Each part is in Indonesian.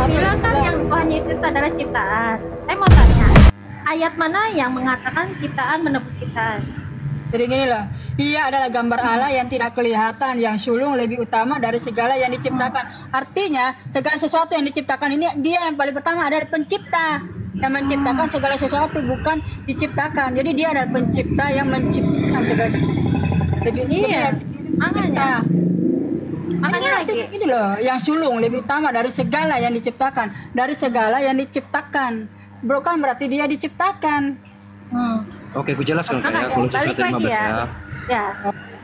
bilang kan yang Tuhan Yesus adalah ciptaan. Saya mau tanya, ayat mana yang mengatakan ciptaan menebus ciptaan? Jadi gini loh, ia adalah gambar Allah yang tidak kelihatan, yang sulung lebih utama dari segala yang diciptakan. Artinya, segala sesuatu yang diciptakan ini, dia yang paling pertama adalah pencipta. Yang menciptakan segala sesuatu, bukan diciptakan. Jadi dia adalah pencipta yang menciptakan segala sesuatu. Iya, makanya. Makanya lagi. Ini loh, yang sulung lebih utama dari segala yang diciptakan. Dari segala yang diciptakan. Bukan berarti dia diciptakan. Oke, aku jelaskan Kak ya. Kolose Balik 1:15 lagi ya. Ya,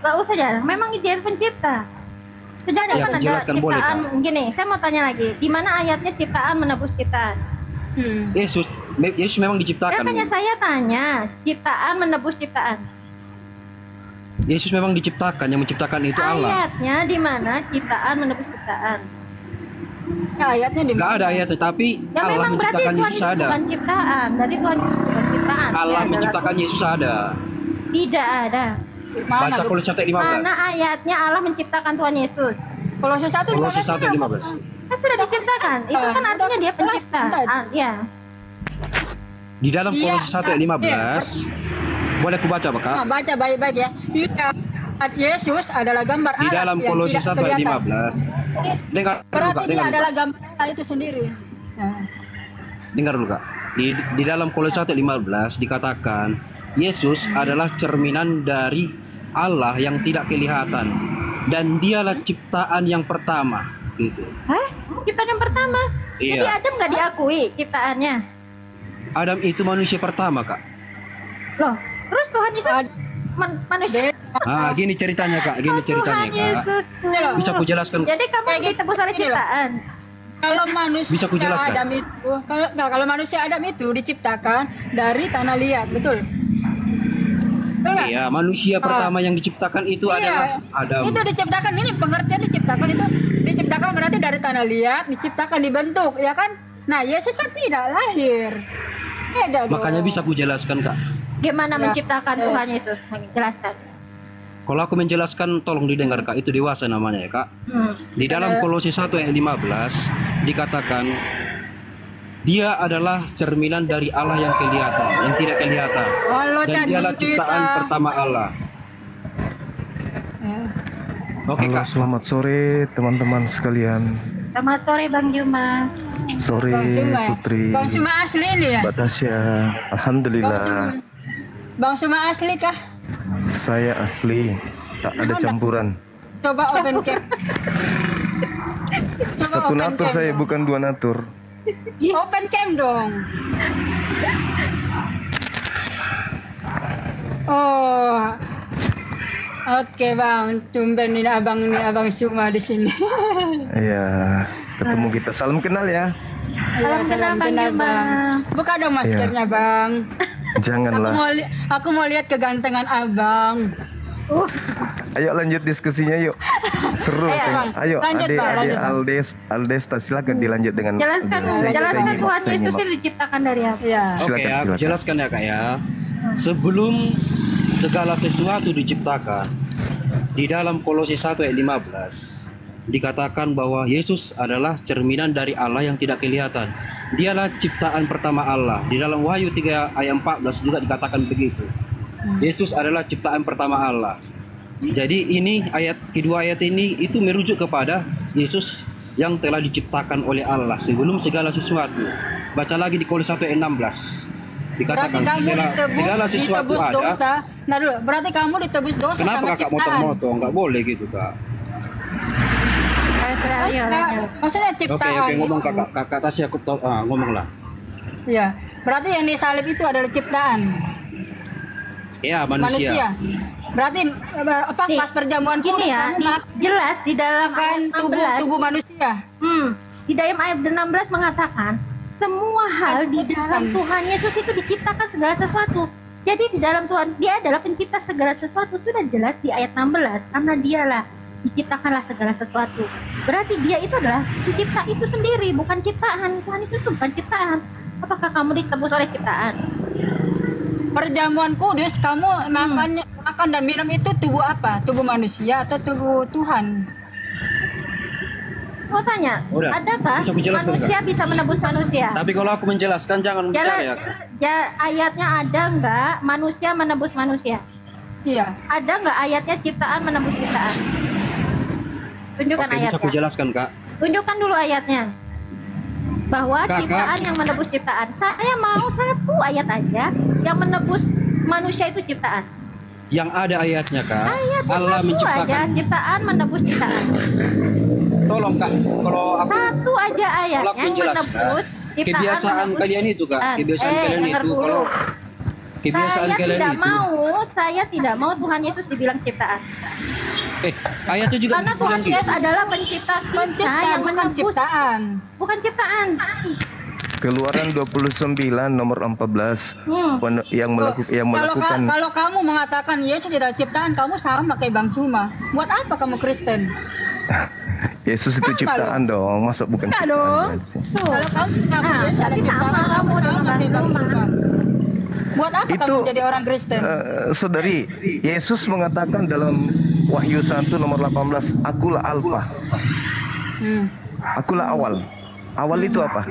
nggak usah ya. Memang dia pencipta. Sejak Ya, kapan ada jelaskan, boleh, ciptaan? Kak. Gini, saya mau tanya lagi. Di mana ayatnya ciptaan menebus ciptaan? Yesus memang diciptakan. Makanya saya tanya, ciptaan menebus ciptaan. Yesus memang diciptakan, yang menciptakan itu Allah. Ayatnya di mana ciptaan menebus ciptaan? Ya, ayatnya di Nggak mana? ada ayat, tetapi Ya Allah memang berarti menciptakan Tuhan Yesus itu ada. bukan ciptaan. Berarti Tuhan itu bukan ciptaan. Allah Dia adalah menciptakan Tuhan. Yesus ada. Tidak ada. Baca Kolose 1:15. Mana ayatnya Allah menciptakan Tuhan Yesus? Kolose 1 Kolose 1:15. Kan sudah diciptakan. Itu kan artinya dia pencipta. Ya. Di dalam Iya, Kolose 1:15. Boleh aku baca, Kak? Nah, baca baik-baik ya. Iya, Yesus adalah gambar Di Allah dalam yang Kolose tidak kelihatan. 1:15. Dengar dulu, Berarti Kak, dia dengar dulu, adalah Kak. gambar Allah itu sendiri. Nah, Dengar dulu, Kak. Di dalam Kolose 1:15 dikatakan Yesus adalah cerminan dari Allah yang tidak kelihatan dan dialah ciptaan yang pertama gitu. Hah? Ciptaan yang pertama? Iya. Jadi Adam nggak diakui ciptaannya? Adam itu manusia pertama, Kak. Loh, terus Tuhan Yesus manusia? Ah, gini ceritanya, Kak. Gini ceritanya, Tuhan Kak. Yesus. Bisa aku jelaskan? Jadi kamu ditebus oleh Gini loh. ciptaan? kalau manusia Bisa ku jelaskan? Adam itu, kalau manusia Adam itu diciptakan dari tanah liat, betul? Betul nggak? Iya, manusia pertama yang diciptakan itu adalah Adam. Itu diciptakan, ini pengertian diciptakan itu diciptakan berarti dari tanah liat, diciptakan dibentuk, ya kan? Nah, Yesus kan tidak lahir. Beda dong. Makanya bisa aku jelaskan, Kak. Gimana Ya. menciptakan Tuhan Yesus? Jelaskan. Kalau aku menjelaskan, tolong didengar, Kak. Itu dewasa namanya ya, Kak. Di dalam Kolose 1:15 dikatakan dia adalah cerminan dari Allah yang kelihatan, yang tidak kelihatan. Kalau Dan tadi dialah ciptaan kita- pertama Allah. Ya. Oke, Halo, Kak. selamat sore teman-teman sekalian. Selamat sore Bang Juma. Sore Bang Suma. Putri, Bang Suma asli ini ya? Mbak Tasya. Alhamdulillah, Bang Suma asli kah? saya asli, tak ada campuran. Coba open cam. Coba Satu open natur cam saya, dong. bukan dua natur. Open cam dong. Oh. Oke Bang, tumben ini abang Suma di sini. Iya, ketemu kita. Salam kenal ya. Iya, Salam kenal, Bang Juma. Buka dong maskernya Bang. Janganlah. Aku mau lihat kegantengan abang. Ayo lanjut diskusinya yuk. Seru. Ayo, tengok. Bang. Ayo, Lanjut, Bang, adik lanjut, Bang. Aldesta silakan dilanjut dengan. Jelaskan, Saya jelaskan nyimak, Tuhan saya Yesus nyimak. itu diciptakan dari apa? Iya. Oke, Silakan, ya, aku silakan. jelaskan ya, Kak ya. Sebelum segala sesuatu diciptakan, di dalam Kolose 1:15 dikatakan bahwa Yesus adalah cerminan dari Allah yang tidak kelihatan. Dialah ciptaan pertama Allah. Di dalam Wahyu 3 ayat 14 juga dikatakan begitu. Yesus adalah ciptaan pertama Allah. Jadi ini kedua ayat ini itu merujuk kepada Yesus yang telah diciptakan oleh Allah sebelum segala sesuatu. Baca lagi di Kolose 1:16. Berarti Dikatakan kamu segala sesuatu ditebus ada. dosa. Nah dulu, berarti kamu ditebus dosa Kenapa sama kakak ciptaan. motong-motong? Nggak boleh gitu, Kak. Ayo, lanjut. Maksudnya Oke, ciptaan. ngomong itu. kakak Tasya, aku tahu, ngomonglah. Iya, berarti yang disalib itu adalah ciptaan Ya, manusia. manusia. Berarti apa Nih, pas perjamuan Gini kudus ya, kamu jelas di dalam makan ayat 16. tubuh manusia. Di dalam ayat 16 mengatakan semua hal di dalam Tuhan Yesus itu diciptakan segala sesuatu. Jadi di dalam Tuhan dia adalah pencipta segala sesuatu, sudah jelas di ayat 16 karena dialah diciptakanlah segala sesuatu. Berarti dia itu adalah pencipta itu sendiri, bukan ciptaan. Tuhan itu bukan ciptaan. Apakah kamu ditebus oleh ciptaan? Perjamuan kudus kamu makan dan minum itu tubuh apa? Tubuh manusia atau tubuh Tuhan? Mau tanya, Udah. adakah Bisa aku jelaskan, manusia bisa menebus manusia? Tapi kalau aku menjelaskan jangan bicara ya. Ayatnya ada nggak manusia menebus manusia? Iya. Ada nggak ayatnya ciptaan menebus ciptaan? Tunjukkan Oke, bisa aku ayatnya. jelaskan, Kak. Tunjukkan dulu ayatnya. Bahwa Kakak. ciptaan yang menebus ciptaan. Saya mau satu ayat aja yang menebus manusia itu ciptaan. Yang ada ayatnya, Kak. Ayatnya Allah satu aja menciptakan. ciptaan menebus ciptaan. Tolong, Kak. Kalau aku Satu aja ayat Kalau aku yang menjelaskan, menebus ciptaan. kebiasaan menebus kalian itu, Kak. ciptaan. Kebiasaan kalian dengar itu dulu. kalau kebiasaan saya kalian tidak itu. saya tidak mau Tuhan Yesus dibilang ciptaan. Ayatnya juga Karena Tuhan bilang gitu. Yesus adalah pencipta kita Pencipta yang bukan menebus, ciptaan. bukan ciptaan. Keluaran 29 nomor 14 yang melakukan Kalau kamu mengatakan Yesus tidak ciptaan, kamu sama kayak Bang Suma. Buat apa kamu Kristen? Yesus itu Sama ciptaan dong, masa bukan Enggak ciptaan? dong. sih? Tuh. Kalau kamu mengaku Nah, Yesus ada berarti ciptaan, sama kamu kamu dengan sama kayak Bang Bang Suma. Buat apa Itu, kamu jadi orang Kristen? Saudari, Yesus mengatakan dalam Wahyu 1 nomor 18, akulah Alfa, akulah awal. Awal itu apa?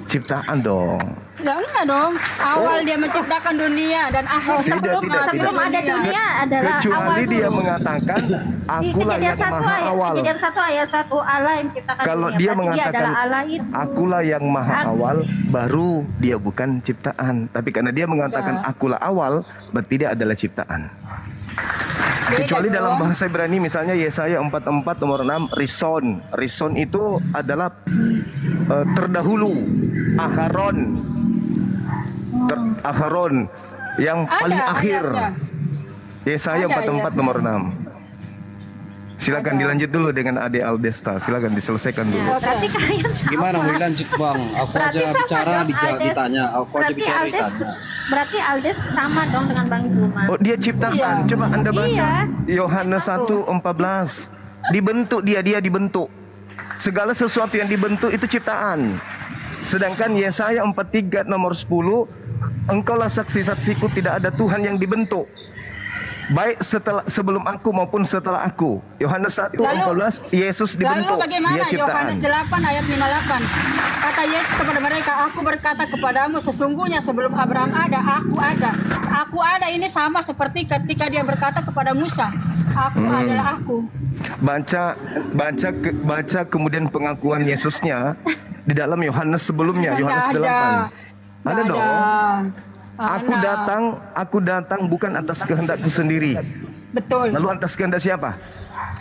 Ciptaan dong. Ya enggak dong. Awal dia menciptakan dunia dan akhir Tidak, Sebelum ada dunia adalah awal Kecuali dia dulu. mengatakan Di akulah kejadian yang 1 maha ayat, awal. kejadian 1 ayat 1 Allah yang menciptakan Kalau dunia. dia Berarti mengatakan adalah Allah itu. akulah yang maha awal, baru dia bukan ciptaan. Tapi karena dia mengatakan akulah awal, berarti dia adalah ciptaan. Beda Kecuali dalam dong. bahasa Ibrani, misalnya Yesaya 44 nomor 6, Rison. Rison itu adalah terdahulu, Aharon. Aharon yang Ada paling akhir. ayatnya. Yesaya Ada 44 nomor 6. Silakan dilanjut dulu dengan Ade Aldesta. Silakan diselesaikan dulu. Ya, berarti kalian sama. Gimana mau lanjut, Bang? Aku Berarti aja sama bicara dong, Aldes. ditanya. Aku aja Berarti bicara Aldes, ditanya. berarti Aldes sama dong dengan Bang Zuma. Oh, dia ciptakan. Iya. Coba Anda baca Iya. Yohanes 1:14. Dibentuk dia dibentuk. Segala sesuatu yang dibentuk itu ciptaan. Sedangkan Yesaya 43 nomor 10, engkaulah saksi-saksiku, tidak ada Tuhan yang dibentuk, baik sebelum aku maupun setelah aku. Yohanes 1:14, Yesus dibentuk, Lalu bagaimana dia Yohanes ciptaan. 8 ayat 58? Kata Yesus kepada mereka, aku berkata kepadamu sesungguhnya sebelum Abraham ada, aku ada. Aku ada ini sama seperti ketika dia berkata kepada Musa, aku adalah aku. Baca kemudian pengakuan Yesusnya di dalam Yohanes sebelumnya, Yohanes 8. Ada dong. Aku datang bukan atas kehendakku sendiri. Betul. Lalu atas kehendak siapa?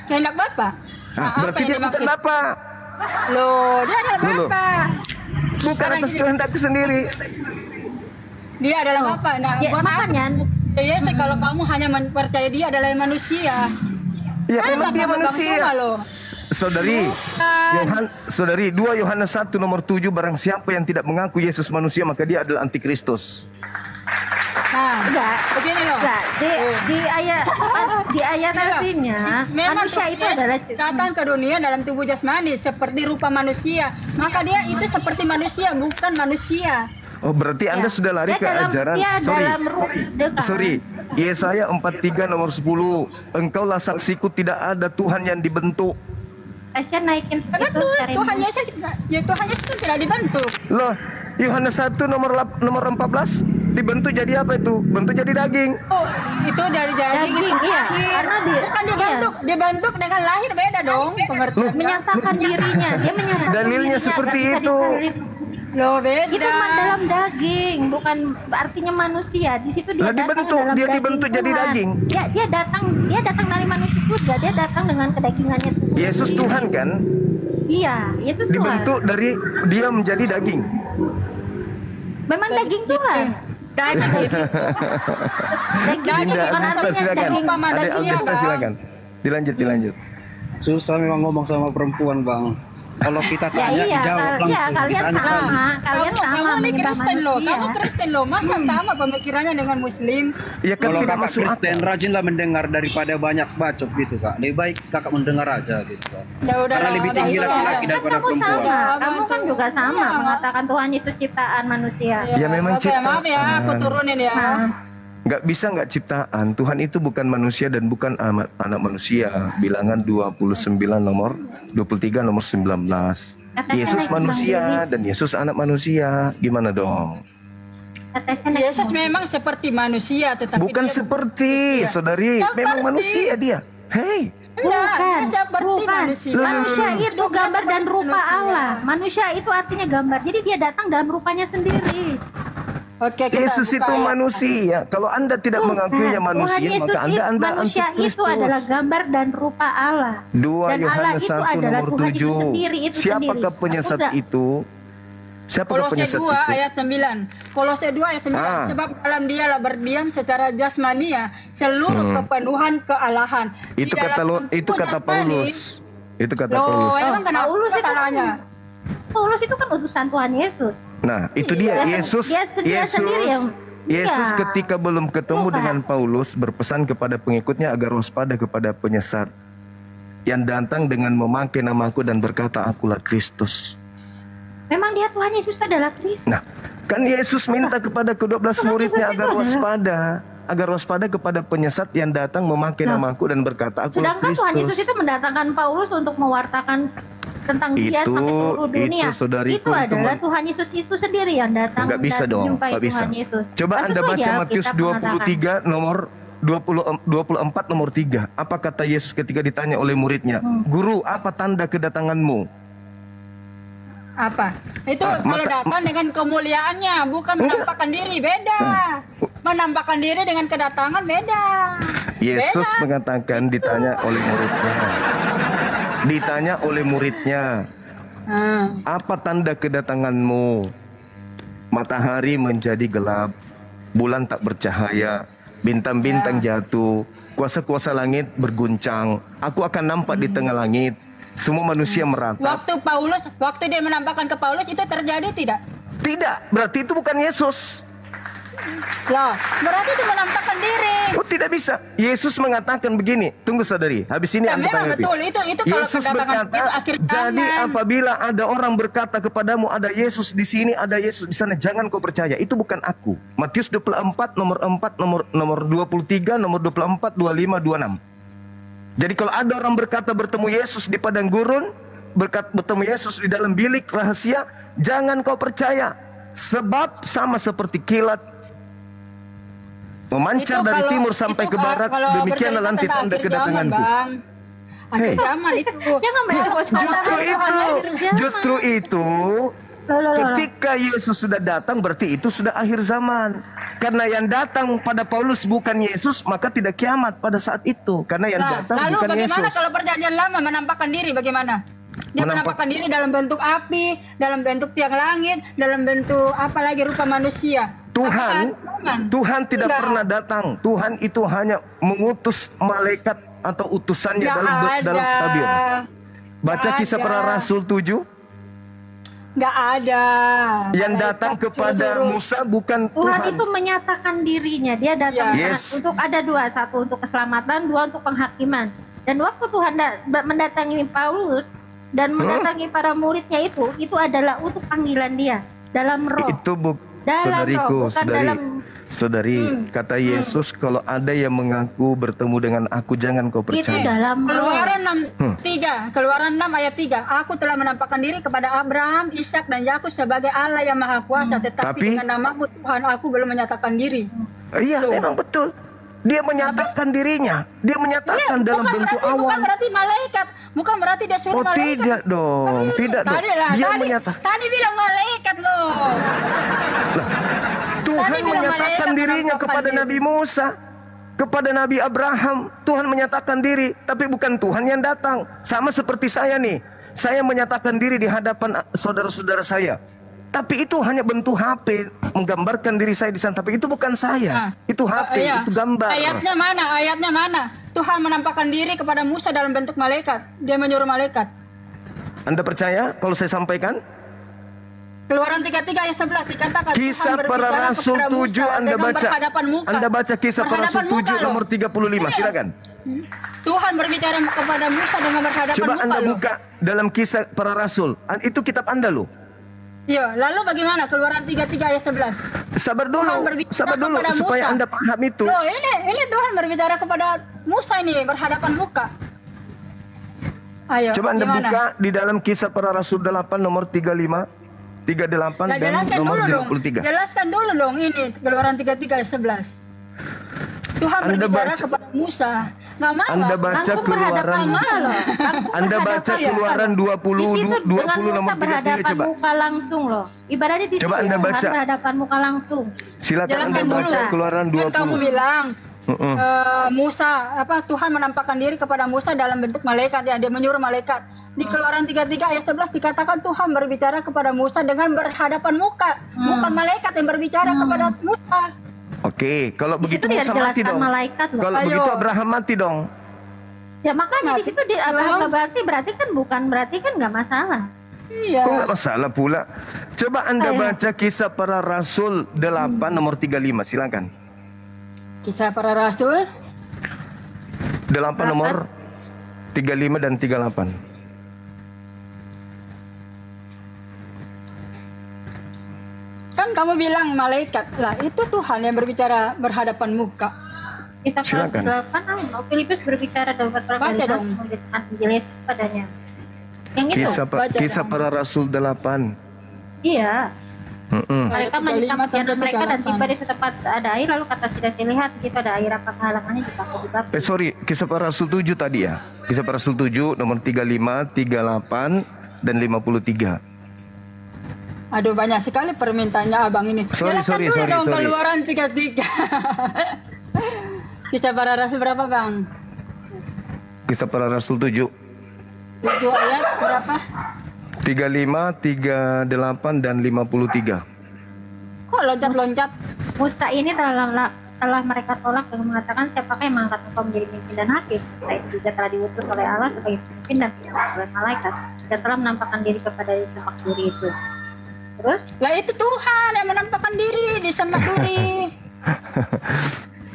Kehendak Bapa. Nah, berarti apa dia yang bukan dimaksud? Bapa. Loh, dia adalah Dulu. Bapa. Bukan atas kehendakku sendiri. Dia adalah Bapa. Nah, Ya, buat makanya apa? Ya, kalau kamu hanya percaya dia adalah manusia. Ya Sama memang dia sama Bang Suma manusia. loh. Saudari, 2 Yohanes 1 nomor 7, barang siapa yang tidak mengaku Yesus manusia maka dia adalah antikristus. Nah, enggak. begini loh. Enggak, di ayat Gini loh. artinya Memang manusia itu Yesus adalah datang ke dunia dalam tubuh jasmani seperti rupa manusia. Maka dia itu seperti manusia, bukan manusia. Oh, berarti Anda sudah lari Dia ke dalam- ajaran. dia dalam dekat. Sorry. Yesaya 43 nomor 10, engkaulah saksiku, tidak ada Tuhan yang dibentuk. Tasya naikin itu Betul, sekarang. Tuhan Yesus itu tidak dibentuk. Loh, Yohanes 1 nomor 14 dibentuk jadi apa itu? Bentuk jadi daging. Oh, itu dari daging Daging, itu iya. lahir. Karena Bukan dibentuk dengan lahir beda dong pengertian. Menyatakan dirinya, dia menyatakan Dalilnya dirinya, seperti nggak bisa itu. disalib. Loh, beda. Itu mah dalam daging, bukan artinya manusia. Di situ dia Lah, datang dibentuk, dalam dia daging dibentuk jadi Tuhan. daging. Dia datang dari manusia juga. Dia datang dengan kedagingannya Tuhan. Yesus Tuhan kan? Iya, Yesus Tuhan. Dibentuk dari dia menjadi daging. Memang daging Tuhan. Daging itu. Daging Dinda bukan Aldesta artinya silakan. daging rupa Ade manusia, Aldesta Bang. silakan. Dilanjut. Susah memang ngomong sama perempuan, Bang. Kalau kita Ya tanya, iya, dijawab langsung. kalian Kita sama, kalian Kamu sama ini menyembah Kristen loh, manusia. kamu Kristen loh. Masa sama pemikirannya dengan Muslim? Ya kan Kalau tidak kakak masuk Kristen, akal. rajinlah mendengar daripada banyak bacot gitu, Kak. Lebih baik kakak mendengar aja gitu, Kak. Ya udah Karena lebih tinggi Iya, laki-laki kan daripada kamu perempuan. sama, Ya, kamu kan betul. juga sama Iya. mengatakan Tuhan Yesus ciptaan manusia. Ya, memang Oke, maaf ya, ciptaan. aku turunin ya. Nah, Nggak bisa nggak ciptaan. Tuhan itu bukan manusia dan bukan anak manusia. Bilangan 29 nomor 23 nomor 19. Yesus manusia dan Yesus anak manusia. Gimana dong? Yesus memang seperti manusia, tetapi Bukan dia seperti, saudari. Memang manusia dia. Hei. Enggak, Bukan, dia seperti bukan. manusia. Manusia itu gambar dan rupa manusia. Allah. Manusia itu artinya gambar. Jadi dia datang dalam rupanya sendiri. Oke, kita Yesus buka itu ayat. manusia. Kalau Anda tidak mengakuinya Tuhan manusia, Yesus maka Anda manusia antikristus. itu adalah gambar dan rupa Allah. 2 Dan Allah Yohanes itu 1 adalah nomor Tuhan itu 7. sendiri, itu Siapakah sendiri. penyesat Aku itu? Siapakah Kolose penyesat 2 itu? ayat 9. Kolose 2 ayat 9. Ah. Sebab dalam dialah berdiam secara jasmania seluruh kepenuhan kealahan. Di Itu dalam itu tubuh kata jasmani- Paulus. Itu kata Loh, Paulus. emang kenapa Paulus itu salahnya? Paulus itu kan utusan Tuhan Yesus. Nah, itu dia Yesus. Dia sendiri yang Yesus iya. ketika belum ketemu Bukan. dengan Paulus berpesan kepada pengikutnya agar waspada kepada penyesat yang datang dengan memakai namaku dan berkata, akulah Kristus. Memang dia Tuhan Yesus adalah Kristus. Nah, kan Yesus minta kepada ke-12 muridnya agar waspada kepada penyesat yang datang memakai namaku dan berkata, akulah Sedangkan Tuhan Yesus Kristus. itu mendatangkan Paulus untuk mewartakan tentang dia Itu- sampai seluruh dunia. itu, saudariku, itu adalah Tuhan Yesus itu sendiri yang datang Nggak bisa dan dong, menjumpai nggak bisa. Tuhan Yesus. Coba Maksud Anda baca saja Matius kita 23 nomor 24 nomor 3. Apa kata Yesus ketika ditanya oleh muridnya? Guru, apa tanda kedatanganmu? Apa? Itu kalau datang dengan kemuliaannya, bukan Enggak. menampakkan diri, beda. Menampakkan diri dengan kedatangan beda. Yesus Beda. mengatakan ditanya oleh muridnya. Ditanya oleh muridnya, Ah. apa tanda kedatanganmu? Matahari menjadi gelap, bulan tak bercahaya, bintang-bintang jatuh, kuasa-kuasa langit berguncang. Aku akan nampak di tengah langit. Semua manusia meratap. Waktu dia menampakkan ke Paulus itu terjadi tidak? Tidak, berarti itu bukan Yesus. Lah, berarti itu menampakkan diri. Oh, tidak bisa. Yesus mengatakan begini. Tunggu saudari, habis ini Ya, Anda memang tanggapi. betul. Itu kalau Yesus kedatangan berkata, itu akhir jadi zaman. apabila ada orang berkata kepadamu ada Yesus di sini, ada Yesus di sana, jangan kau percaya. Itu bukan aku. Matius 24 nomor 4 nomor 23 nomor 24 25 26. Jadi kalau ada orang berkata bertemu Yesus di padang gurun, bertemu Yesus di dalam bilik rahasia, jangan kau percaya. Sebab sama seperti kilat memancar dari timur sampai ke barat, demikianlah nanti tanda kedatanganku. Akhir zaman itu. Jangan main Justru itu ketika Yesus sudah datang berarti itu sudah akhir zaman. Karena yang datang pada Paulus bukan Yesus, maka tidak kiamat pada saat itu. Karena yang datang Lalu bukan bagaimana Yesus. kalau perjanjian lama menampakkan diri bagaimana? Dia menampakkan diri dalam bentuk api, dalam bentuk tiang langit, dalam bentuk apa lagi rupa manusia. Tuhan tidak pernah datang. Tuhan itu hanya mengutus malaikat atau utusannya dalam tabir. Baca Kisah Para Rasul 7. Nggak ada. Yang datang kepada Musa bukan Tuhan Tuhan. itu menyatakan dirinya. Dia datang untuk ada dua, satu untuk keselamatan, dua untuk penghakiman. Dan waktu Tuhan mendatangi Paulus dan mendatangi para muridnya itu adalah untuk panggilan dia dalam roh. Itu dalam saudariku, roh, bukan dalam saudari, kata Yesus, kalau ada yang mengaku bertemu dengan aku, jangan kau itu percaya. dalam roh. Keluaran 6 ayat 3. Aku telah menampakkan diri kepada Abraham, Ishak dan Yakub sebagai Allah yang Maha Kuasa, tetapi dengan namaku Tuhan aku belum menyatakan diri. Iya, memang betul. Dia menyatakan dirinya. Dia menyatakan dalam bentuk Bukan awan. berarti malaikat. Bukan berarti dia suruh malaikat. Tidak dong. Tidak dong. Dia menyatakan. Tadi bilang malaikat loh. Tuhan menyatakan dirinya kepada Nabi Musa, kepada Nabi Abraham. Tuhan menyatakan diri, tapi bukan Tuhan yang datang. Sama seperti saya nih. Saya menyatakan diri di hadapan saudara-saudara saya. Tapi itu hanya bentuk HP, menggambarkan diri saya di sana. Tapi itu bukan saya. Itu HP, itu gambar. Ayatnya mana? Tuhan menampakkan diri kepada Musa dalam bentuk malaikat. Dia menyuruh malaikat. Anda percaya kalau saya sampaikan? Keluaran 33 ayat 11 dikatakan Kisah Para Rasul 7 Anda baca Kisah Para Rasul 7 nomor 35. Silakan. Tuhan berbicara kepada Musa dengan berhadapan Coba muka. Anda buka dalam Kisah Para Rasul. Itu kitab Anda loh. Iya, lalu bagaimana? Keluaran 33 ayat 11. Sabar dulu, Tuhan berbicara sabar dulu kepada supaya Musa. Anda paham itu. Loh, ini Tuhan berbicara kepada Musa ini berhadapan muka. Ayo, Coba Anda gimana? buka di dalam Kisah Para Rasul 8 nomor 35, 38 Nah, dan jelaskan nomor dulu dong. 53. Jelaskan dulu dong ini Keluaran 33 ayat 11. Tuhan Anda berbicara baca- kepada Musa. Nggak mau. Anda baca Langsung berhadapan Keluaran, muka loh. Langsung Anda baca berhadapan Keluaran muka loh. 20 Di situ 20 dengan nomor Musa 33 berhadapan coba. muka langsung loh. Ibaratnya di Coba situ Anda Tuhan baca. berhadapan muka langsung. Silakan Jelaskan Anda dulu. baca Keluaran Kan kamu 20. bilang Mm-mm. Musa Tuhan menampakkan diri kepada Musa dalam bentuk malaikat ya, dia menyuruh malaikat. Di Keluaran 33 ayat 11 dikatakan Tuhan berbicara kepada Musa dengan berhadapan muka, bukan malaikat yang berbicara kepada Musa. Oke, kalau Di situ begitu tidak Musa mati dijelaskan dong. malaikat loh. Kalau Ayo. begitu Abraham mati dong. Ya makanya di Mati. situ di Abraham nggak berarti kan bukan berarti kan nggak masalah. Iya. Kok nggak masalah pula? Coba Anda Ayo. baca Kisah Para Rasul 8 nomor 35, silakan. Kisah Para Rasul 8 nomor 35 dan 38. kan kamu bilang malaikat lah, itu Tuhan yang berbicara berhadapan muka. Kita Silakan. Filipus berbicara dalam Baca dong. Injil padanya. Yang itu. baca Kisah dong. Para Rasul 8. Iya. Mm-mm. Mereka 35 menyikap sampai perjalanan mereka dan 38. tiba di tempat ada air lalu kata tidak dilihat di situ ada air apa kehalangannya dipakai di batu. Sorry, Kisah Para Rasul 7 tadi ya. Kisah Para Rasul 7 nomor 35, 38 dan 53. Aduh, banyak sekali permintaannya abang ini. Sorry, Jelaskan sorry, dulu sorry, dong sorry. Keluaran 33. Kisah Para Rasul berapa bang? Kisah Para Rasul 7 7 ayat berapa? 35, 38 dan 53. Kok loncat-loncat? Musa ini telah mereka tolak dengan mengatakan siapakah yang mengangkat engkau menjadi pemimpin dan hakim. Musa itu juga telah diutus oleh Allah sebagai pemimpin dan diangkat oleh malaikat. Dia telah menampakkan diri kepada semak duri itu. Terus Lah itu Tuhan yang menampakkan diri di semak duri.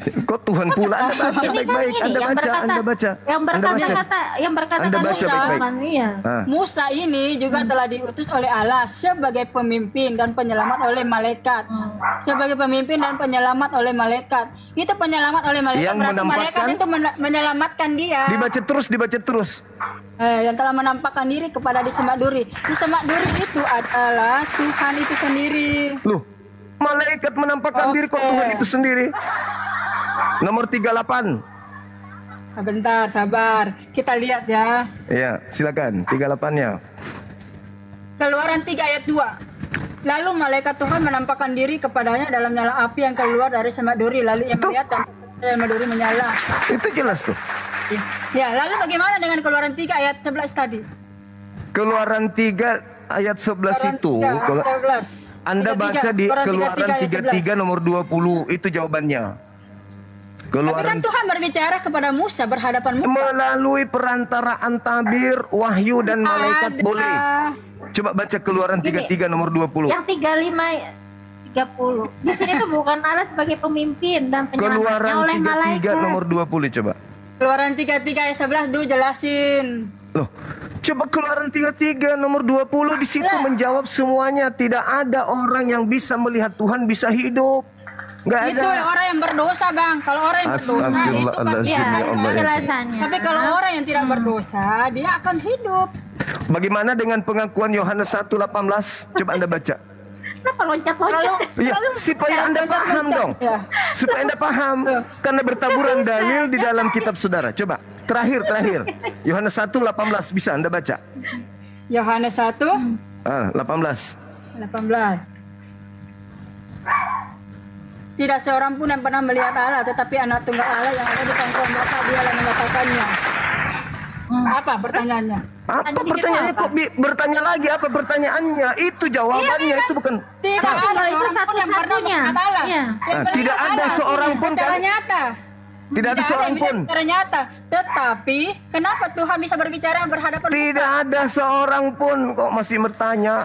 Kok Tuhan pula? Anda baca ini baik-baik. kan ini Anda yang baca, berkata Anda baca. yang Anda berkata baca. yang berkata Anda baca Musa baik-baik. kan, iya. Ah. Musa ini juga telah diutus oleh Allah sebagai pemimpin dan penyelamat oleh malaikat. Sebagai pemimpin dan penyelamat oleh malaikat. Itu penyelamat oleh malaikat. Yang Berarti malaikat menampakkan- itu menyelamatkan dia. Dibaca terus. Yang telah menampakkan diri kepada di semak duri. Di semak duri itu adalah Tuhan itu sendiri. Loh, malaikat menampakkan diri kok Oke. Tuhan itu sendiri. Nomor 38. Nah, bentar, sabar. Kita lihat ya. Ya, silakan. 38-nya. Keluaran 3 ayat 2. Lalu malaikat Tuhan menampakkan diri kepadanya dalam nyala api yang keluar dari semak duri. Lalu ia melihat dan semak duri menyala. Itu jelas tuh. Ya, lalu bagaimana dengan Keluaran 3 ayat 11 tadi? Keluaran 3 ayat 11 Keluaran itu 3, kalau 11. Anda 33, baca di Keluaran 33 ayat 33 nomor 20 itu jawabannya. Tapi kan Keluaran Tuhan berbicara kepada Musa berhadapan muka. melalui perantaraan tabir, wahyu dan malaikat Ada. boleh. Coba baca Keluaran 33 nomor 20. Yang 35 30. Di sini tuh bukan Allah sebagai pemimpin dan penyelamatnya Keluaran oleh 33 malaikat. nomor 20 coba. Keluaran 33 ayat 11 dulu jelasin. Loh, coba Keluaran 33 nomor 20 di situ menjawab semuanya. Tidak ada orang yang bisa melihat Tuhan bisa hidup. Enggak Itu ada. orang yang berdosa, Bang. Kalau orang yang berdosa itu pasti Astagfirullahaladzim, Ya, ya itu Allah. penjelasannya. Tapi kalau orang yang tidak berdosa, dia akan hidup. Bagaimana dengan pengakuan Yohanes 1:18? Coba Anda baca. Kenapa loncat-loncat? Ya, supaya Anda paham dong. Ya. Supaya Anda paham. Karena bertaburan dalil di dalam kitab saudara. Coba, terakhir. Yohanes 1:18 bisa Anda baca. Yohanes 1 18. 18. Tidak seorang pun yang pernah melihat Allah, tetapi anak tunggal Allah yang ada di pangkuan Bapa dialah menyatakannya. Apa pertanyaannya? Apa Tadi pertanyaannya? apa? Kok bertanya lagi? Apa pertanyaannya? Itu jawabannya. Itu bukan. Tidak Kalau ada itu seorang pun yang pernah satu-satunya. melihat Allah. Iya. Yang pernah Tidak melihat ada Allah. seorang pun, Secara kan? nyata. Tidak ada seorang yang bisa pun. Secara nyata. Tetapi kenapa Tuhan bisa berbicara berhadapan? Tidak ada seorang pun. Kok masih bertanya?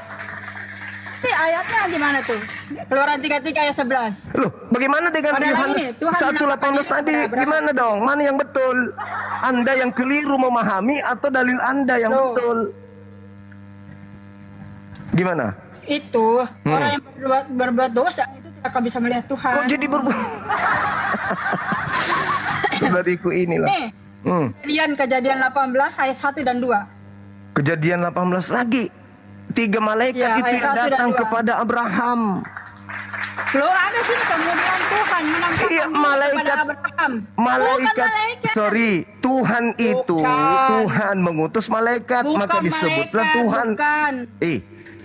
Nanti ayatnya gimana tuh? Keluaran 33 ayat 11. Loh, bagaimana dengan Padahal Yohanes ini, Tuhan 1:18 menampakkan tadi? diri kepada Gimana dong? Mana yang betul? Anda yang keliru memahami atau dalil Anda yang Loh. betul? Gimana? itu orang yang berbuat dosa itu tidak akan bisa melihat Tuhan. Kok jadi berbuat? Saudariku inilah. Nih, Kejadian 18 ayat 1 dan 2. Kejadian 18 lagi. 3 malaikat Ya, itu ayat yang 1 dan datang 2. kepada Abraham. Loh, ada sini kemudian Tuhan menampakkan Iya, diri malaikat. kepada Abraham. Malaikat, malaikat. sorry, Tuhan itu, Bukan. Tuhan mengutus malaikat, Bukan maka disebutlah malaikat, Tuhan. bukan.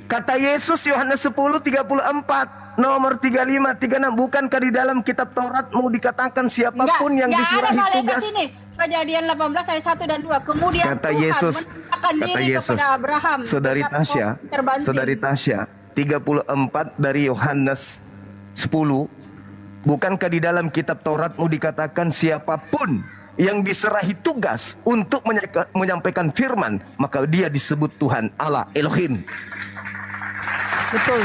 Kata Yesus Yohanes 10:34, nomor 35, 36, bukankah di dalam kitab Tauratmu dikatakan siapapun yang diserahi ada malaikat tugas? ini. Kejadian 18 ayat 1 dan 2. Kemudian Kata Tuhan Yesus, menampakkan kata diri Yesus, kepada Abraham. Saudari berkat Tasya, roh terbanting. Saudari Tasya, 34 dari Yohanes 10, bukankah di dalam kitab Tauratmu dikatakan siapapun yang diserahi tugas untuk menyampaikan firman, maka dia disebut Tuhan Allah Elohim. Betul.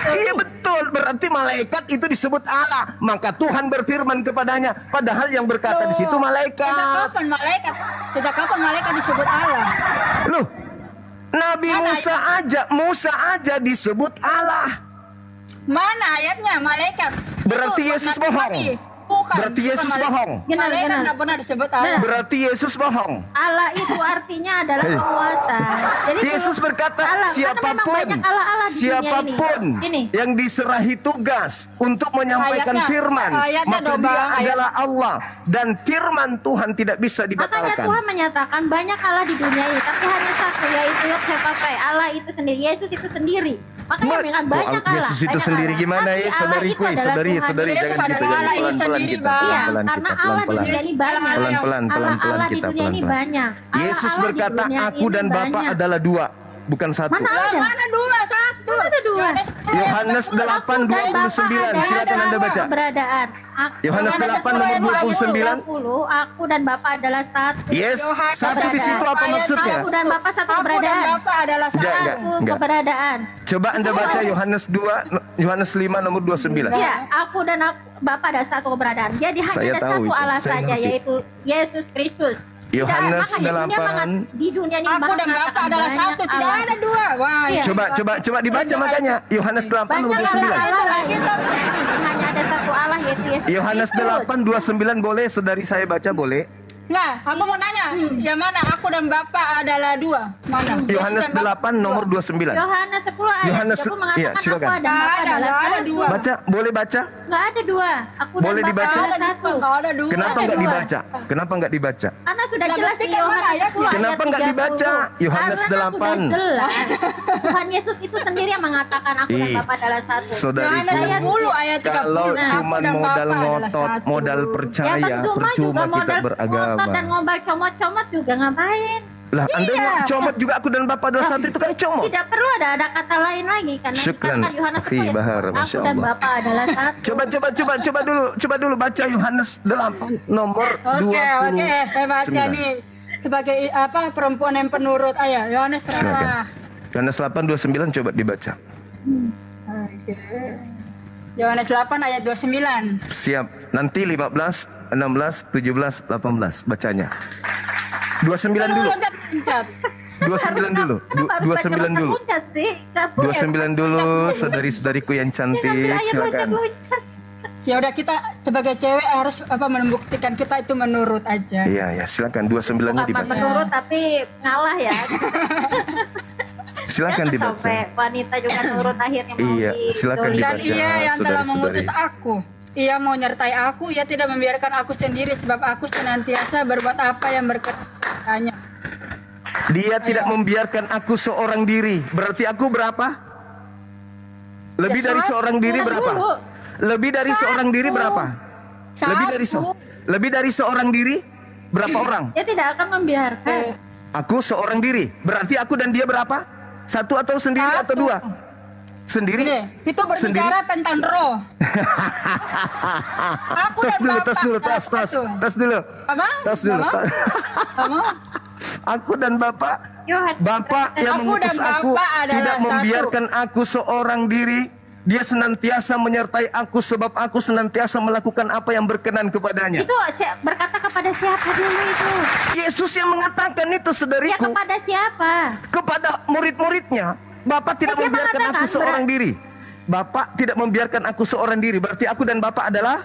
Iya betul, berarti malaikat itu disebut Allah, maka Tuhan berfirman kepadanya, padahal yang berkata di situ Sejak malaikat. kapan malaikat? Sejak kapan malaikat disebut Allah? Loh, Nabi Mana Musa aja disebut Allah. Mana ayatnya malaikat? Berarti Itu Yesus Nabi bohong. Nabi. Bukan. Berarti bukan Yesus malaikat. bohong. Malaikat Benar. nggak pernah disebut Allah. Berarti Yesus bohong. Allah itu artinya adalah penguasa. Jadi Yesus kalau berkata, Allah, karena memang siapapun banyak Allah-Allah di dunia siapapun ini. yang diserahi tugas untuk menyampaikan Ayatnya- firman, ayatnya maka Doba, dia ayat- adalah Allah, dan firman Tuhan tidak bisa Makanya dibatalkan. Tuhan menyatakan banyak Allah di dunia ini, tapi hanya satu, yaitu Yog-Heh-Papai, Allah itu sendiri, Yesus itu sendiri. Makanya dengan banyak Allah. Yesus itu banyak sendiri Allah. gimana Tapi ya, Allah saudariku, itu adalah saudari, Tuhan. saudari, Yesus jangan gitu, adalah Allah jangan itu pelan-pelan sendiri, kita, Bang. Iya, pelan-pelan karena kita, Allah di pelan-pelan. dunia ini banyak. Pelan-pelan, pelan-pelan Allah di kita, dunia ini pelan-pelan. banyak. Yesus Allah di berkata, dunia aku ini dan Bapa banyak. adalah dua, bukan satu. Mana ada? Mana dua satu? Mana ada dua? Yohanes 8:29, silakan Anda baca. Keberadaan. Yohanes 8 nomor 29. Aku dan Bapa adalah satu. Yes, Yohanes satu di situ apa ayat maksudnya? Aku dan Bapa satu Aku dan keberadaan. Bapa adalah Enggak, satu. Satu enggak. keberadaan. Coba Anda baca Yohanes 2, Yohanes 5 nomor 29. Iya, aku dan Bapa ada satu keberadaan. Jadi hanya Saya ada tahu satu itu, Allah saya saja, ngerti. yaitu Yesus Kristus. Yohanes Tidak, makanya 8. di dunia ini Aku dan Bapa mengatakan adalah banyak satu, tidak Allah. ada dua. Wah, Iya. Coba dibaca makanya Yohanes 8 Banyak nomor 29. Allah hanya ada satu Allah, yaitu Yesus Yohanes Kristus. 8:29 boleh saudari saya baca boleh? Nah, aku mau nanya, yang mana aku dan Bapa adalah dua? Mana? Yohanes Yesus dan Bapa 8 nomor 29. Yohanes 10 ayat Yohanes, 30 mengatakan iya, aku silakan. dan Bapa Nggak ada, adalah nggak ada satu. dua. Baca, boleh baca? Nggak ada dua. Aku Boleh dan Bapa dibaca? adalah Ada satu. dua, nggak ada dua. Kenapa Ada enggak dua. dibaca? Kenapa enggak dibaca? Karena sudah Nah, jelas berarti di kan Yohanes mana ayatnya? 10 ayat Kenapa nggak 30. dibaca? Yohanes Karena 8. sudah jelas. Tuhan Yesus itu sendiri yang mengatakan aku dan Ih, Bapa adalah satu. Saudariku, Yohanes 10 ayat 30. kalau Nah, cuma Aku dan modal Bapa adalah ngotot, satu. modal percaya, Ya, percuma juga percuma kita modal beragama. ngotot dan ngombal comot-comot juga ngapain? Lah, Anda Iya. mau comot juga aku dan Bapa adalah satu itu kan comot. Tidak perlu ada kata lain lagi karena Syukran, dikatakan Yohanes akhi 10 ayat Bahar, 30, Masya aku dan Allah. Bapa adalah satu. Coba dulu baca Yohanes 8 nomor 20. Oke, saya baca nih sebagai apa perempuan yang penurut. Ayo, Yohanes Silakan. berapa? Yohanes 8:29 coba dibaca. Oke. Yohanes 8 ayat 29. Siap. Nanti 15, 16, 17, 18 bacanya. 29 dulu. Loncat-loncat. 29 dulu. Kenapa harus 29 dulu. loncat-loncat sih? Nggak boleh. 29 dulu, saudari-saudariku yang cantik, Ayo silakan. loncat-loncat. Ya udah, kita sebagai cewek harus apa membuktikan kita itu menurut aja. Iya, ya, silakan 29-nya Bukan dibaca. menurut tapi ngalah ya. Silakan Jangan dibaca. sampai wanita juga nurut akhirnya mau Iya, silakan didolimi. Dan dibaca, ia yang telah saudari-saudari. mengutus aku. Ia mau nyertai aku, ia tidak membiarkan aku sendiri sebab aku senantiasa berbuat apa yang berkenan. Dia tidak membiarkan aku seorang diri. Berarti aku berapa? Lebih Ya, dari satu. seorang diri berapa? Dulu. Lebih dari seorang diri berapa? Lebih dari seorang diri berapa orang? Dia tidak akan membiarkan. Aku seorang diri. Berarti aku dan dia berapa? Satu atau sendiri atau Satu. dua? Sendiri? Ini, itu berbicara tentang roh. Aku Tas dan dulu, Bapak tas dulu, adalah tas, tas, satu. tas dulu. Apa? Tas dulu. Apa? tas. Kamu? Aku dan Bapak, Yohanes Bapak yang Aku mengutus dan aku Bapak adalah tidak satu. membiarkan aku seorang diri. Dia senantiasa menyertai aku sebab aku senantiasa melakukan apa yang berkenan kepadanya. itu berkata kepada siapa dulu itu? Yesus yang mengatakan itu, Ya saudariku, kepada siapa? kepada murid-muridnya. Bapak tidak Dia membiarkan aku mengatakan seorang diri. Bapak tidak membiarkan aku seorang diri. Berarti aku dan Bapak adalah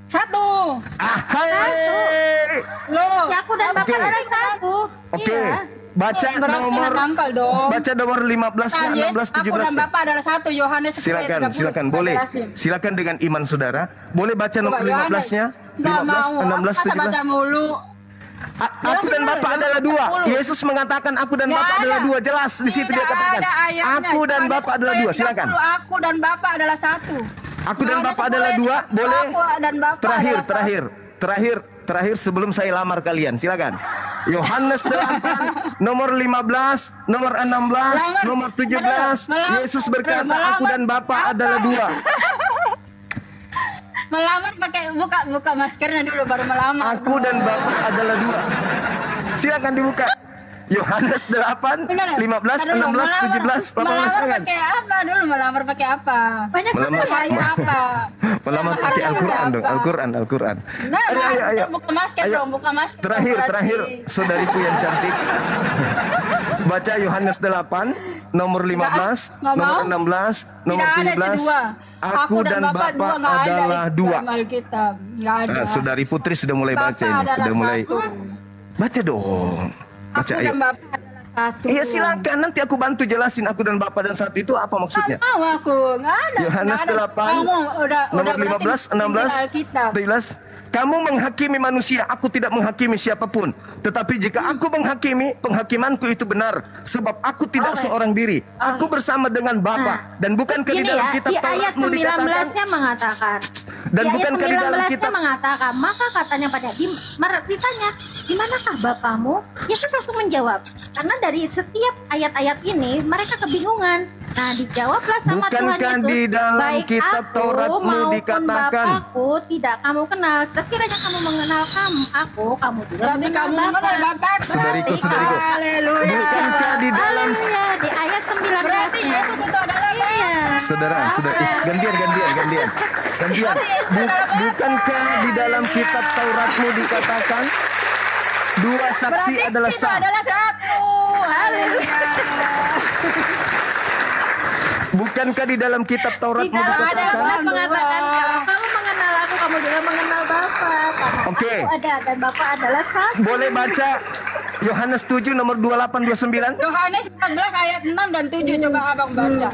Satu. Ahai. Loh. Ya, aku dan Bapak Oke. adalah satu. Oke. Iya. Baca Berarti nomor mangkal dong. Baca nomor 15, Kan, 16, Aku 17. dan Bapak adalah satu. Yohanes 10 ayat Silakan, 30. silakan, boleh. Jelasin. Silakan dengan iman saudara. Boleh baca nomor Coba, Yohanes. 15-nya? Nggak 15, mau. 16, Baca 17. mulu. Aku dan Bapak adalah dua. Yesus mengatakan aku dan Nggak Bapak ada. adalah dua. Jelas di situ dia Tidak katakan. ada ayatnya. Aku dan Yohanes Bapak adalah 10 dua. ayat Silakan. 30. Aku dan Bapak adalah satu. Aku dan Yohanes Bapak 10 adalah ayat dua. 30. Boleh. Aku dan Bapak Terakhir, adalah satu. terakhir sebelum saya lamar kalian. Silakan. Yohanes 8, nomor 15, nomor 16, Lamar. nomor 17. Melamar. Yesus berkata, Melamar. aku dan Bapak adalah dua. Melamar pakai buka maskernya dulu baru melamar. Aku dan Bapak adalah dua. Silakan dibuka. Yohanes 8, Benar. 15, Ntar dulu, 16, 17, 18. Melamar Silakan. pakai apa dulu? Melamar pakai apa? Banyak Melamar. banget ya. Pakai apa? Melamar pakai Al-Quran dong. Al-Quran. Nah, Ayo. buka masker Ayo. dong, buka masker. Terakhir, Berarti. saudariku yang cantik. Baca Yohanes 8, nomor 15, Nggak nomor mau. 16, nomor Tidak ada itu 17. dua. Aku dan Bapak dua, nggak ada adalah itu dua. dalam Alkitab. Nggak ada. Saudari Putri sudah mulai Bapak baca ini. adalah Sudah mulai. satu. Baca dong. Baca Aku ayo. dan Bapak adalah satu. Iya silakan, nanti aku bantu jelasin aku dan Bapak dan satu itu apa maksudnya. Nggak mau aku, nggak ada. Yohanes nggak ada. 8, Kamu udah nomor berarti 15, 16, Alkitab. 17. Kamu menghakimi manusia, aku tidak menghakimi siapapun. Tetapi jika aku menghakimi, penghakimanku itu benar. Sebab aku tidak Oke. seorang diri. Aku bersama dengan Bapa. Dan bukankah di Gini dalam ya, kitab di ayat Tauratmu dikatakan 19-nya mengatakan. Dan di ayat bukankah di dalam 19-nya kitab mengatakan, maka katanya pada ditanya, di manakah Bapamu? Yesus langsung menjawab. Karena dari setiap ayat-ayat ini mereka kebingungan. Nah, dijawablah sama Tuhan Bukankah Yesus, di dalam baik kitab aku Tauratmu maupun dikatakan, Bapakku tidak kamu kenal. Sekiranya kamu mengenal kamu juga Berarti mengenal kamu mengenal Bapak. Saudariku, Berarti- saudariku. Haleluya. Bukankah di dalam Haleluya, di ayat 19. Berarti Yesus itu adalah Bapak. Iya. Saudara, gantian. Bukankah di dalam kitab Tauratmu dikatakan dua saksi Berarti adalah kita sah? adalah satu. Haleluya. Bukankah di dalam kitab Di Tauratmu dalam dikatakan? Al-Quran mengatakan kalau kamu mengenal aku, kamu juga mengenal Bapa. Karena Oke. aku ada dan Bapa adalah satu. Boleh baca Yohanes 7 nomor 28 29? Yohanes 14 ayat 6 dan 7 coba Abang baca.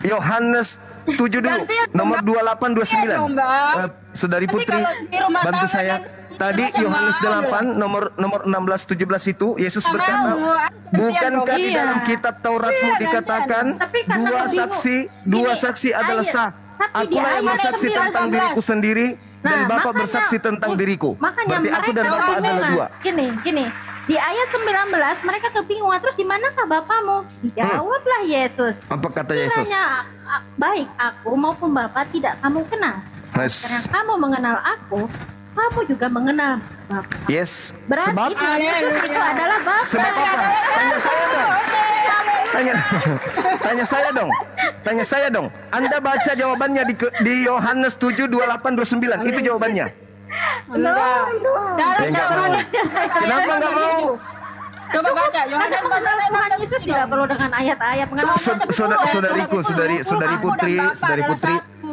Yohanes 7 dulu Gantian, nomor Mbak. 28 29. Iya dong, Mbak. Saudari Nanti Putri, kalau di rumah bantu tangga saya. kan Tadi terus Yohanes sama 8 nomor 16 17 itu Yesus Sama berkata, mau. bukankah di Iya. dalam kitab Tauratmu Iya, dikatakan Tapi karena dua kebingung- saksi Gini, saksi adalah ayat- sah. tapi di Akulah yang ayat bersaksi 19, tentang diriku sendiri dan Nah, Bapa makanya- bersaksi tentang diriku. Makanya Berarti aku dan mereka Bapa adalah kebingungan. dua. Gini. Di ayat 19 mereka kebingungan. Terus di manakah Bapamu? Dijawablah Yesus. Apa kata Yesus? Kiranya baik aku maupun Bapa tidak kamu kenal. Yes. Karena kamu mengenal aku, kamu juga mengenal Bapa. Yes. Berarti Sebab Tuhan Yesus itu adalah Bapa. sebab apa? Tanya saya dong. Tanya saya dong. Anda baca jawabannya di Yohanes 7 28 29. Itu jawabannya. Enggak. Dalam Enggak mau. Yohanes. Kenapa enggak mau? Coba baca Yohanes Karena mengenal Tuhan Yesus tidak perlu dengan ayat-ayat. Mengenal Saudari Putri,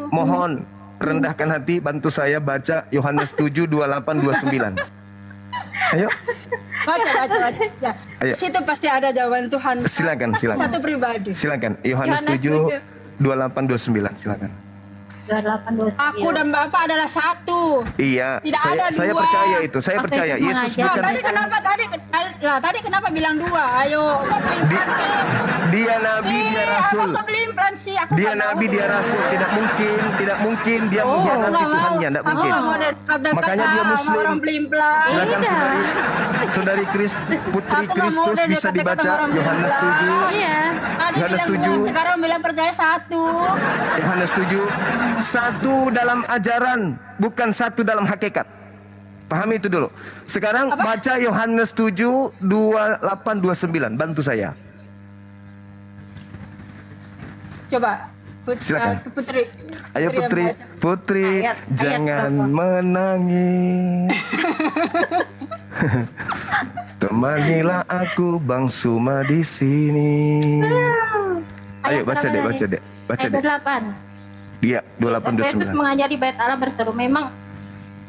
mohon rendahkan hati, bantu saya baca Yohanes 7 28 29. Ayo, Baca. Ayo. Situ pasti ada jawaban Tuhan. silakan. Satu pribadi. Silakan. Yohanes 7 28 29. Silakan. 28, 29. Aku dan Bapak adalah satu. Iya, Tidak ada saya dua. percaya itu. Saya Oke, percaya Yesus mengajar. bukan Tadi kenapa bilang dua? Ayo, kok pelin-pelan sih? dia nabi, dia rasul. Kok pelin-pelan sih? Aku Dia nggak nabi, mau. dia rasul. Tidak mungkin dia mengkhianati Nggak mau. Tuhannya, tidak Aku mungkin. nggak mau kata-kata Makanya dia sama Muslim. orang pelin-pelan. Silakan Iya. saudari Putri Aku nggak mau Kristus deh bisa kata-kata dibaca orang Yohanes pelin-pelan. 7 Iya. Tadi Yohanes bilang 7. dua, sekarang bilang percaya satu. Yohanes 7 satu dalam ajaran, bukan satu dalam hakikat. Pahami itu dulu. Sekarang baca Yohanes 7 28 29. Bantu saya. Coba. Silakan. Putri. Ayo yang Putri, baca. Putri, Ayat jangan berapa? menangis. Temanilah aku Bang Suma di sini. Ayo baca deh, baca deh. Baca ayat deh. 8. Dia Yesus 28 29. mengajari bait Allah berseru, memang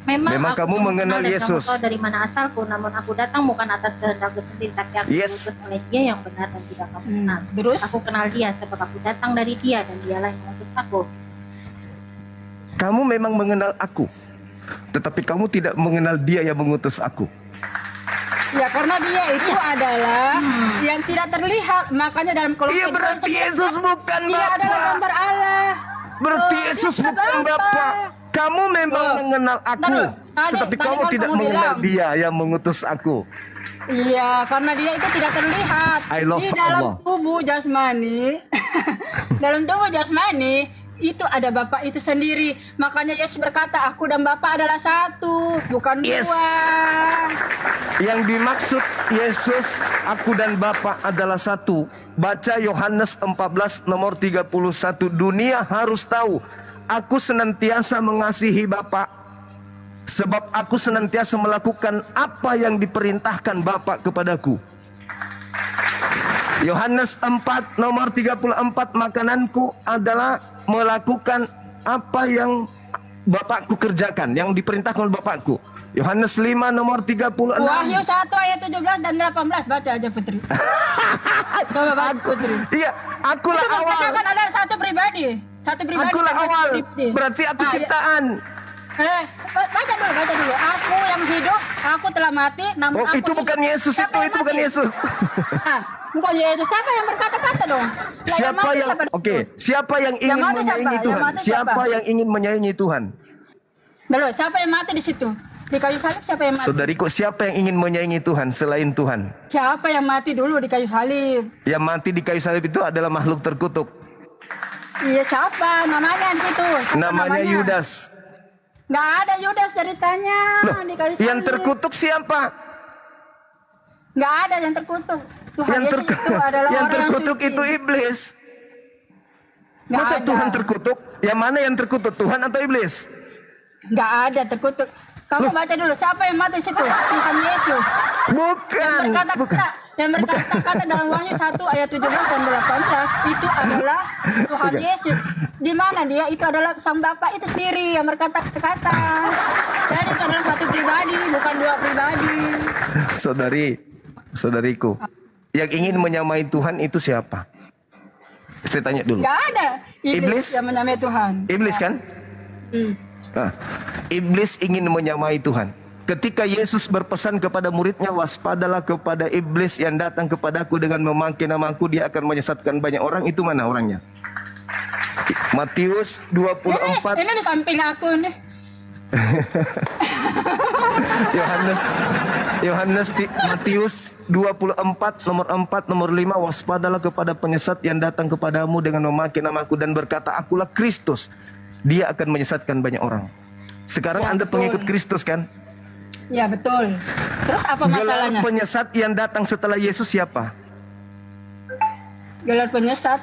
Memang aku kamu mengenal dan Yesus. kamu tahu dari mana asalku, namun aku datang bukan atas kehendakku sendiri, tapi aku Yes. diutus oleh Dia yang benar dan tidak kamu kenal. Terus? Aku kenal Dia sebab aku datang dari Dia dan Dialah yang mengutus aku. Kamu memang mengenal aku, tetapi kamu tidak mengenal Dia yang mengutus aku. Ya karena dia itu adalah yang tidak terlihat. Makanya dalam Kolose Iya, berarti 2:11, Yesus bukan dia adalah Bapa. gambar Allah. Berarti Oh, Yesus dia bukan Bapa. Kamu memang Oh. mengenal aku, Taruh. tetapi Tadi kamu kan tidak kamu mengenal bilang. Dia yang mengutus aku. Iya, karena dia itu tidak terlihat. I love Di dalam Allah. tubuh jasmani, dalam tubuh jasmani itu ada Bapa itu sendiri. Makanya Yesus berkata, aku dan Bapa adalah satu, bukan Yes. dua. Yang dimaksud Yesus, aku dan Bapa adalah satu. Baca Yohanes 14 nomor 31. Dunia harus tahu, aku senantiasa mengasihi Bapa, sebab aku senantiasa melakukan apa yang diperintahkan Bapa kepadaku. Yohanes 4 nomor 34, makananku adalah melakukan apa yang Bapakku kerjakan, yang diperintahkan oleh Bapakku. Yohanes 5 nomor 36. Wahyu 1 ayat 17 dan 18. Baca aja Putri. Coba baca Putri. Iya, akulah Itu awal. kan ada satu pribadi. Satu pribadi. Akulah dan awal. pribadi. Berarti aku Ah, ya. ciptaan. Baca dulu. Aku yang hidup, aku telah mati, namun Oh, aku itu bukan hidup. Yesus, Siapa yang itu bukan mati? Yesus. Ah, bukan Yesus. Siapa yang berkata-kata dong? Lah, Siapa mati yang siapa? Oke, siapa yang ingin mati siapa? menyayangi Yang Tuhan? mati Siapa siapa? yang ingin menyayangi Tuhan? Dulu, siapa yang mati di situ? Di kayu salib siapa yang mati? Saudariku, siapa yang ingin menyayangi Tuhan selain Tuhan? Siapa yang mati dulu di kayu salib? Yang mati di kayu salib itu adalah makhluk terkutuk. Iya, siapa namanya di situ? Siapa Namanya Yudas. Nggak ada Yudas ceritanya Loh, di kayu salib. yang terkutuk siapa? Nggak ada yang terkutuk. Tuhan Yang, Yesus itu adalah yang orang terkutuk suci. itu iblis. Nggak Masa ada. Tuhan terkutuk? Yang mana yang terkutuk? Tuhan atau iblis? Nggak ada terkutuk. Kamu baca dulu, siapa yang mati di situ? Tuhan Yesus. Bukan. Yang berkata-kata dalam Wahyu 1 ayat 17 dan 18 itu adalah Tuhan Yesus. Di mana dia? Itu adalah Sang Bapa itu sendiri yang berkata-kata. Dan itu adalah satu pribadi, bukan dua pribadi. Saudariku, yang ingin menyamai Tuhan itu siapa? Saya tanya dulu. Nggak ada Iblis? yang menyamai Tuhan. Iblis kan? Hmm. Nah, iblis ingin menyamai Tuhan. Ketika Yesus berpesan kepada muridnya, waspadalah kepada iblis yang datang kepadaku dengan memakai namaku, dia akan menyesatkan banyak orang. Itu mana orangnya? Matius 24. Ini di samping aku nih. Matius 24 nomor 4 nomor 5, waspadalah kepada penyesat yang datang kepadamu dengan memakai namaku dan berkata, akulah Kristus. Dia akan menyesatkan banyak orang. Sekarang Ya, Anda betul. pengikut Kristus kan? Ya betul. Terus apa Gelar masalahnya? penyesat yang datang setelah Yesus siapa? Gelar penyesat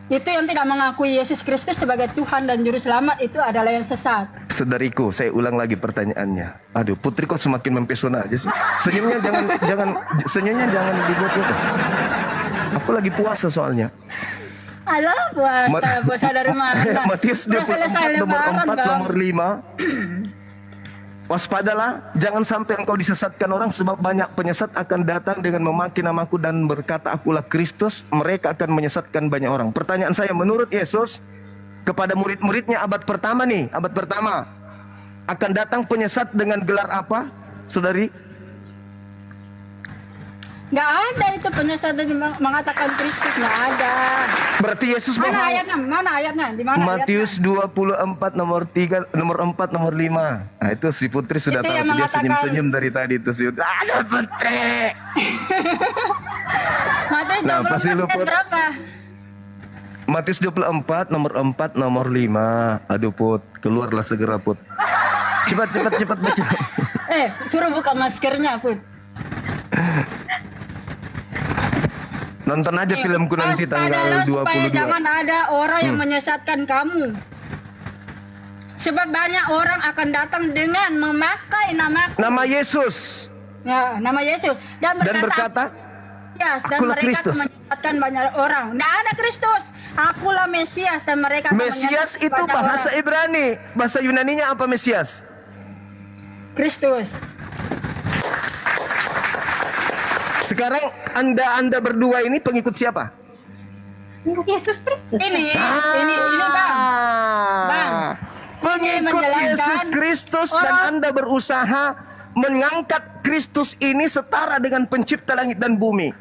itu yang tidak mengakui Yesus Kristus sebagai Tuhan dan Juru Selamat itu adalah yang sesat. Saudariku, saya ulang lagi pertanyaannya. Aduh, Putri kok semakin mempesona aja sih. Senyumnya jangan dibuat-buat. Aku lagi puasa soalnya. Alah puasa dari mana? Matius Udah selesai 24 nomor lebaran, 4 Bang. nomor 5. Waspadalah, jangan sampai engkau disesatkan orang, sebab banyak penyesat akan datang dengan memakai namaku dan berkata akulah Kristus. Mereka akan menyesatkan banyak orang. Pertanyaan saya, menurut Yesus kepada murid-muridnya abad pertama akan datang penyesat dengan gelar apa, saudari? Nggak ada itu penyesat dan mengatakan Kristus, nggak ada. Berarti Yesus Mana bohong. ayatnya? Mana ayatnya? Di mana Matius 24 nomor 3 nomor 4 nomor 5. Nah, itu si Putri sudah Itu tahu, yang dia mengatakan- senyum-senyum dari tadi itu sih. Aduh, Putri. Matius Nah, 24 pasti lu, ayat Put. berapa? Matius 24 nomor 4 nomor 5. Aduh, Put, keluarlah segera, Put. Cepat baca. Suruh buka maskernya, Put. Nonton aja filmku nanti tanggal Waspadalah supaya 22. jangan ada orang yang menyesatkan kamu. Sebab banyak orang akan datang dengan memakai namaku. Nama Yesus Ya, nama Yesus. Dan dan berkata, Mesias dan Akulah mereka Kristus. akan menyesatkan banyak orang. Nggak ada Kristus. Akulah Mesias dan mereka akan Mesias menyesatkan itu banyak bahasa orang. Ibrani. Bahasa Yunaninya apa Mesias? Kristus. Sekarang Anda berdua ini pengikut siapa? Yesus Kristus. Ini Bang. Bang. Pengikut menjalankan Yesus Kristus dan orang- Anda berusaha mengangkat Kristus ini setara dengan pencipta langit dan bumi.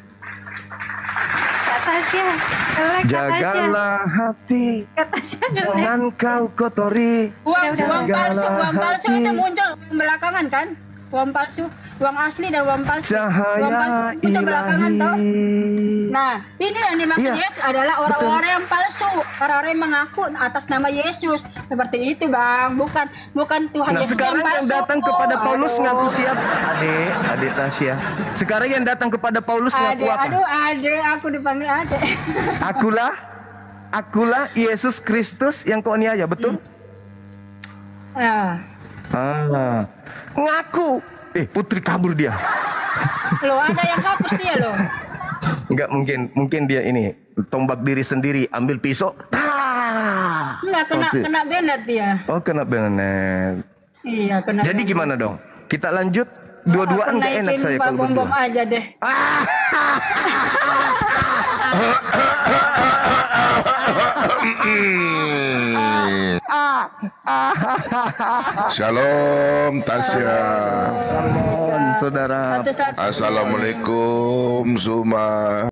Kak Tasya, jelek Kak Tasya. Jagalah hati, Kak Tasya jelek. jangan kau kotori. Uang Jagalah palsu hati. itu muncul belakangan kan? Uang palsu, uang asli dan uang palsu. Uang Cahaya palsu muncul belakangan toh. ilahi. Nah, ini yang dimaksud Iya, Yesus adalah orang-orang yang palsu, orang-orang yang mengaku atas nama Yesus. Seperti itu, Bang. Bukan Tuhan Nah Yesus sekarang yang yang palsu. datang kepada Paulus Aduh. ngaku siapa? Adik Tasya. Sekarang yang datang kepada Paulus ngaku apa? Aduh, aku dipanggil adek. Akulah Yesus Kristus yang kau aniaya, betul? Ah, Ngaku. Putri kabur dia. loh ada yang hapus dia loh. Enggak mungkin dia ini tombak diri sendiri, ambil pisau. Tah. Enggak kena benet dia. Oh, kena benet. Iya, kena. Jadi gimana dong? Kita lanjut dua-duaan nggak enak saya kalau bom berdua. aja deh. Shalom Tasya. Salam saudara. Satu-satu. Assalamualaikum semua.